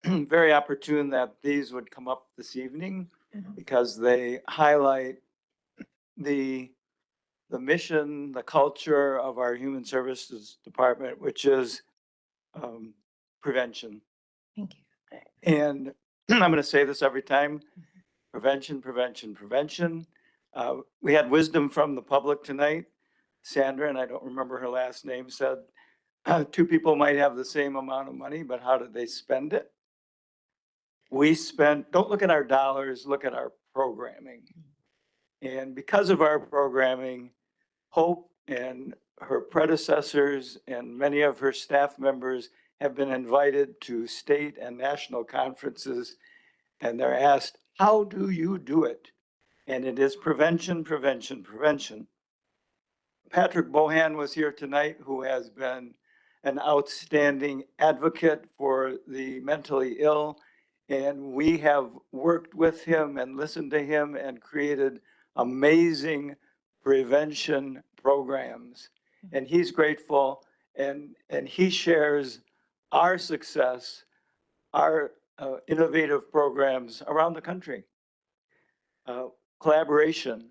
Very opportune that these would come up this evening because they highlight the mission, the culture of our Human Services Department, which is prevention. Thank you. And I'm going to say this every time, prevention, prevention, prevention. We had wisdom from the public tonight. Sandra, and I don't remember her last name, said two people might have the same amount of money, but how did they spend it? We spent, don't look at our dollars, look at our programming. And because of our programming, Hope and her predecessors and many of her staff members have been invited to state and national conferences, and they're asked, how do you do it? And it is prevention, prevention, prevention. Patrick Bohan was here tonight, who has been an outstanding advocate for the mentally ill. And we have worked with him and listened to him and created amazing prevention programs. And he's grateful, and he shares our success, our innovative programs around the country. Collaboration.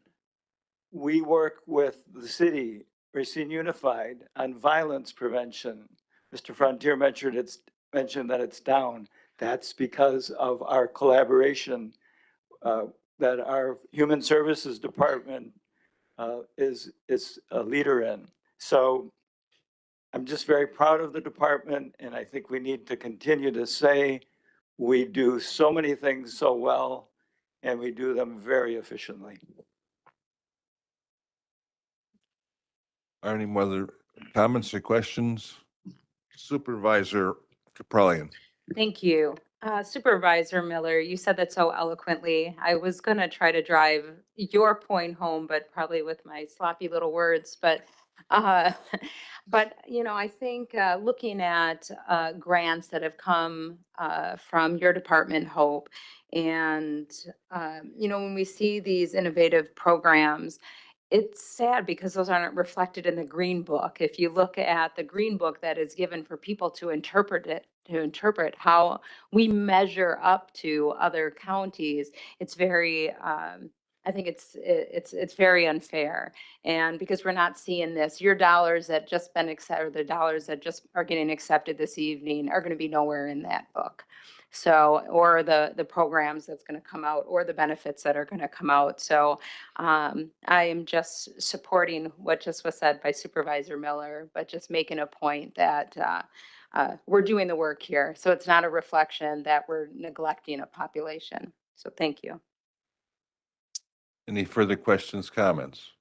We work with the city, Racine Unified, on violence prevention. Mr. Frontier mentioned that it's down. That's because of our collaboration that our Human Services Department is a leader in. So I'm just very proud of the department, and I think we need to continue to say we do so many things so well, and we do them very efficiently. Are any other comments or questions? Supervisor Caprellian. Thank you. Supervisor Miller, you said that so eloquently. I was going to try to drive your point home, but probably with my sloppy little words. But you know, I think looking at grants that have come from your department, Hope, and you know, when we see these innovative programs, it's sad because those aren't reflected in the Green Book. If you look at the Green Book that is given for people to interpret it, to interpret how we measure up to other counties, it's very, I think it's very unfair. And because we're not seeing this, your dollars that just been accepted, or the dollars that just are getting accepted this evening are going to be nowhere in that book. So, or the programs that's going to come out or the benefits that are going to come out. So I am just supporting what just was said by Supervisor Miller, but just making a point that we're doing the work here. So it's not a reflection that we're neglecting a population. So thank you. Any further questions, comments?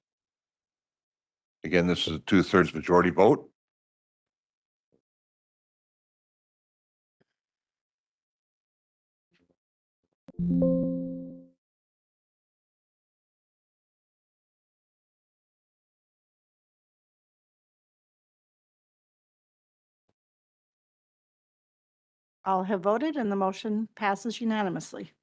Again, this is a 2/3 majority vote. All have voted and the motion passes unanimously.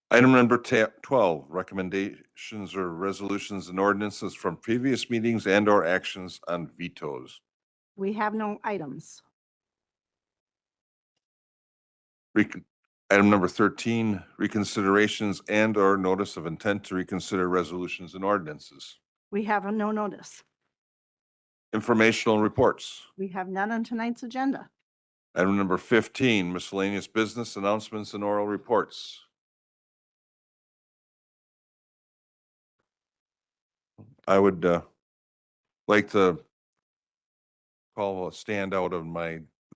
Item number 12, recommendations or resolutions and ordinances from previous meetings and or actions on vetoes. We have no items. Item number 13, reconsiderations and or notice of intent to reconsider resolutions and ordinances. We have no notice. Informational reports. We have none on tonight's agenda. Item number 15, miscellaneous business announcements and oral reports. I would like to call a standout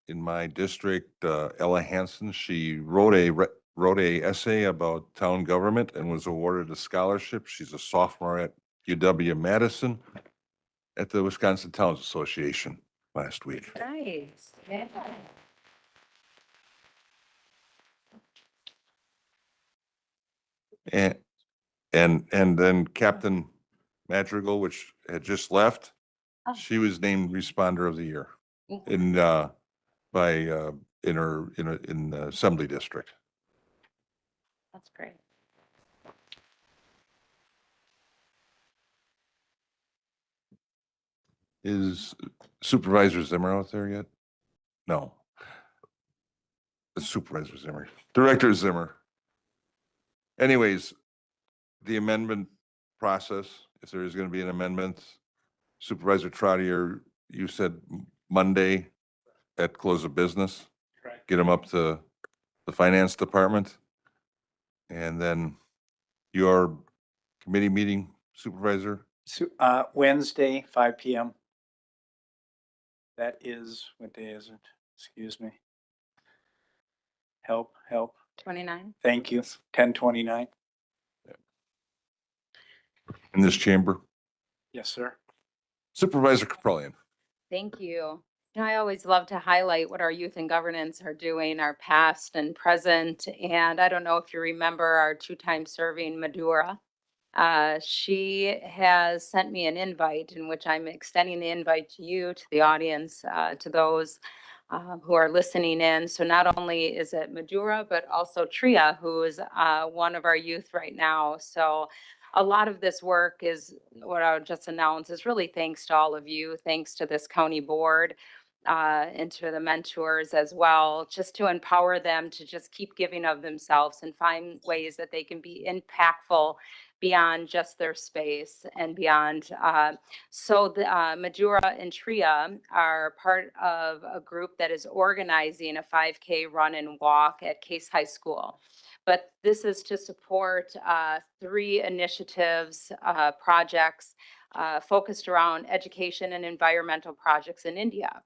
in my district, Ella Hansen. She wrote a essay about town government and was awarded a scholarship. She's a sophomore at UW-Madison at the Wisconsin Towns Association last week. Nice. Yeah. And then Captain Madrigal, which had just left, Oh. she was named Responder of the Year in the Assembly District. That's great. Is Supervisor Zimmer out there yet? No. It's Supervisor Zimmer, Director Zimmer. Anyways, the amendment process, if there is going to be an amendment, Supervisor Trotter, you said Monday at close of business? Correct. Get them up to the Finance Department. And then your committee meeting, Supervisor? Wednesday, 5 PM. That is, what day is it? Excuse me. Help. 29. Thank you. 10/29. In this chamber? Yes, sir. Supervisor Caprellian. Thank you. You know, I always love to highlight what our youth and governance are doing, our past and present. And I don't know if you remember our two-time serving Madura. She has sent me an invite in which I'm extending the invite to you, to the audience, to those who are listening in. So not only is it Madura, but also Tria, who is one of our youth right now. So a lot of this work is what I would just announce is really thanks to all of you, thanks to this county board, and to the mentors as well, just to empower them to just keep giving of themselves and find ways that they can be impactful beyond just their space and beyond. So the Madura and Tria are part of a group that is organizing a 5K run and walk at Case High School. But this is to support 3 initiatives, projects focused around education and environmental projects in India.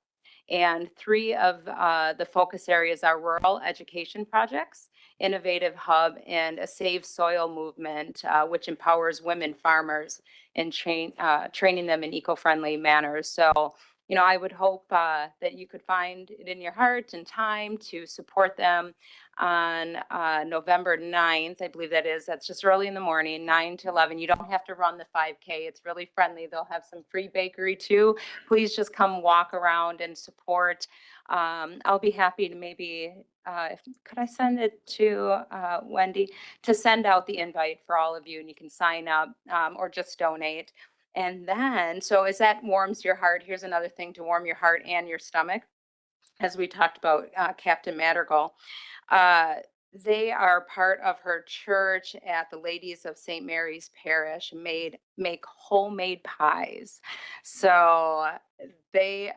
And 3 of the focus areas are rural education projects, innovative hub, and a save soil movement, which empowers women farmers and training them in eco-friendly manners. So, you know, I would hope that you could find it in your heart and time to support them on November 9th. I believe that's just early in the morning, 9 to 11. You don't have to run the 5K. It's really friendly. They'll have some free bakery too. Please just come walk around and support. I'll be happy to maybe, could I send it to Wendy to send out the invite for all of you, and you can sign up or just donate. And then, so as that warms your heart, here's another thing to warm your heart and your stomach, as we talked about Captain Madrigal. they are part of her church at the Ladies of St. Mary's Parish, make homemade pies. So they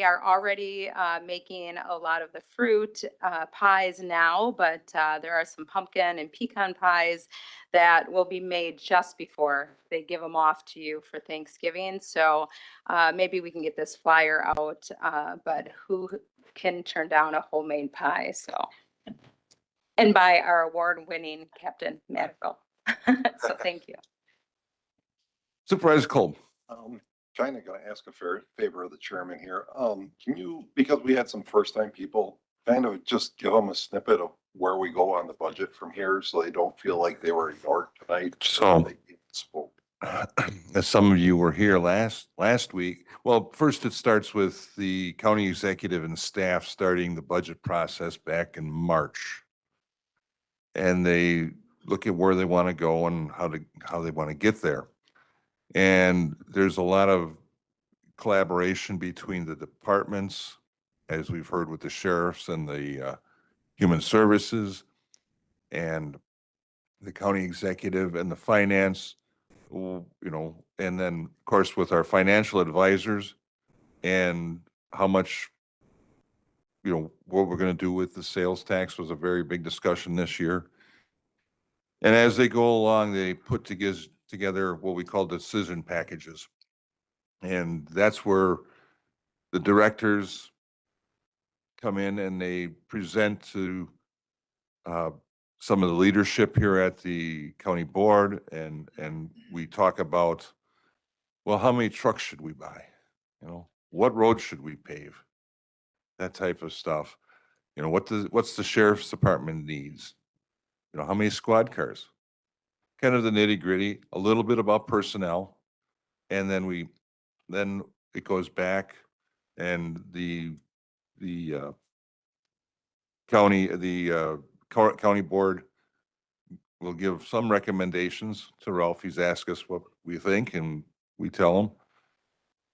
are already making a lot of the fruit pies now, but there are some pumpkin and pecan pies that will be made just before they give them off to you for Thanksgiving. So maybe we can get this flyer out, but who can turn down a homemade pie? So, and by our award-winning Captain Madrigal. So thank you. Supervisor Kolb. Kind of gonna ask a favor of the chairman here. Can you, because we had some first-time people, kind of just give them a snippet of where we go on the budget from here so they don't feel like they were ignored tonight? So- They spoke. As some of you were here last week, well, first it starts with the county executive and staff starting the budget process back in March. And they look at where they want to go and how they want to get there. And there's a lot of collaboration between the departments, as we've heard with the sheriffs and the human services and the county executive and the finance, and then, of course, with our financial advisors and how much, what we're going to do with the sales tax was a very big discussion this year. And as they go along, they put together what we call decision packages. And that's where the directors come in and they present to some of the leadership here at the county board, and we talk about, well, how many trucks should we buy? What roads should we pave? That type of stuff. What's the sheriff's department needs? How many squad cars? Kind of the nitty gritty, a little bit about personnel. And then it goes back and the county board will give some recommendations to Ralph. He's asked us what we think and we tell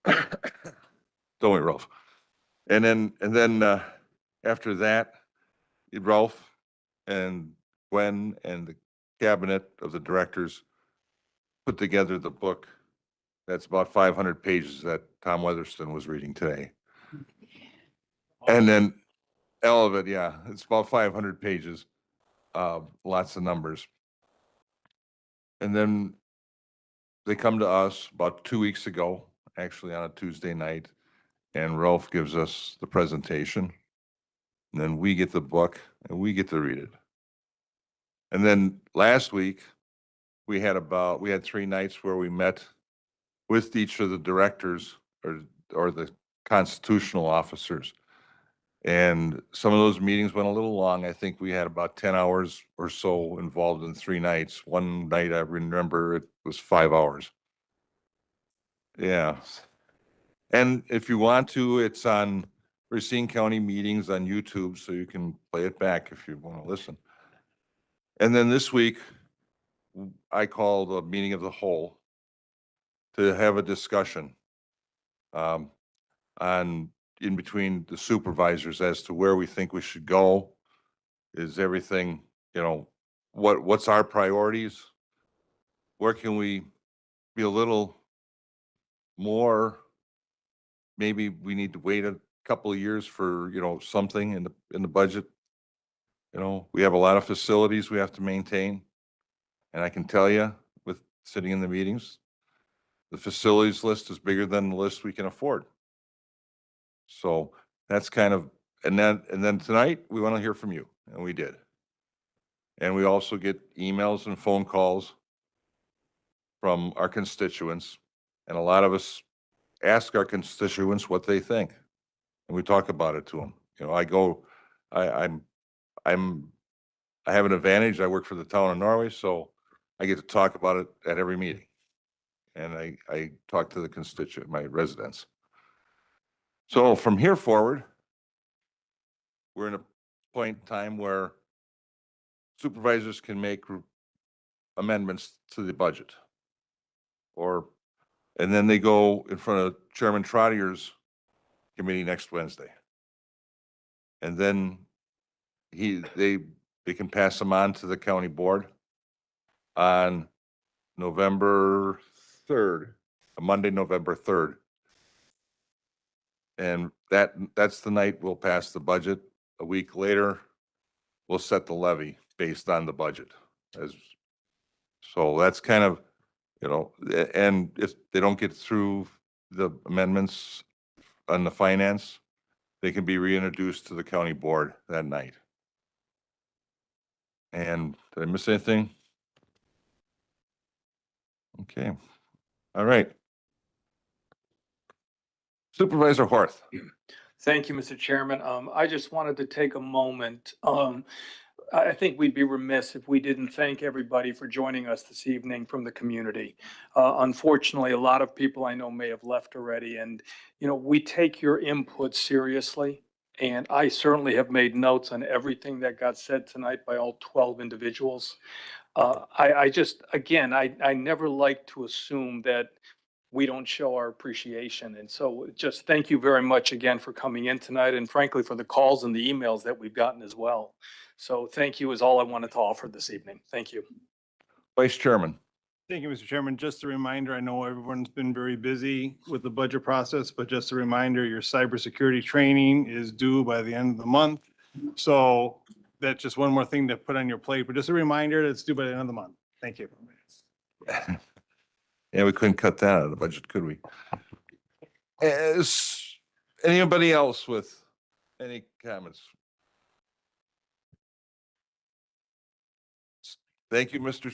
him. Don't we, Ralph? And then after that, Ralph and Gwen and the cabinet of the directors put together the book. That's about 500 pages that Tom Weatherston was reading today. And then all of it, yeah, it's about 500 pages, lots of numbers. And then they come to us about 2 weeks ago, actually on a Tuesday night, and Ralph gives us the presentation. And then we get the book and we get to read it. And then last week, we had 3 nights where we met with each of the directors or the constitutional officers. And some of those meetings went a little long. I think we had about 10 hours or so involved in 3 nights. One night I remember it was 5 hours. Yeah. And if you want to, it's on Racine County Meetings on YouTube, so you can play it back if you want to listen. And then this week, I called a meeting of the whole to have a discussion in between the supervisors as to where we think we should go. Is everything, what's our priorities? Where can we be a little more? Maybe we need to wait a couple of years for, something in the budget. We have a lot of facilities we have to maintain. And I can tell you, with sitting in the meetings, the facilities list is bigger than the list we can afford. So that's kind of, and then tonight, we want to hear from you, and we did. And we also get emails and phone calls from our constituents, and a lot of us ask our constituents what they think, and we talk about it to them. I have an advantage. I work for the town of Norway, so I get to talk about it at every meeting. And I talk to the my residents. So from here forward, we're in a point in time where supervisors can make amendments to the budget. And then they go in front of Chairman Trottier's committee next Wednesday. And then they they can pass them on to the county board on November 3rd, Monday, November 3rd. And that's the night we'll pass the budget. A week later, we'll set the levy based on the budget. So that's kind of, and if they don't get through the amendments on the finance, they can be reintroduced to the county board that night. And did I miss anything? Okay, all right. Supervisor Horth. Thank you, Mr. Chairman. I just wanted to take a moment. I think we'd be remiss if we didn't thank everybody for joining us this evening from the community. Unfortunately, a lot of people I know may have left already, and, we take your input seriously. And I certainly have made notes on everything that got said tonight by all 12 individuals. I just, again, I never like to assume that we don't show our appreciation. And so just thank you very much again for coming in tonight, and frankly, for the calls and the emails that we've gotten as well. So thank you is all I wanted to offer this evening. Thank you. Vice Chairman. Thank you, Mr. Chairman. Just a reminder, I know everyone's been very busy with the budget process, but just a reminder, your cybersecurity training is due by the end of the month. So that's just one more thing to put on your plate, but just a reminder that it's due by the end of the month. Thank you. Yeah, we couldn't cut that out of the budget, could we? Is anybody else with any comments? Thank you, Mr.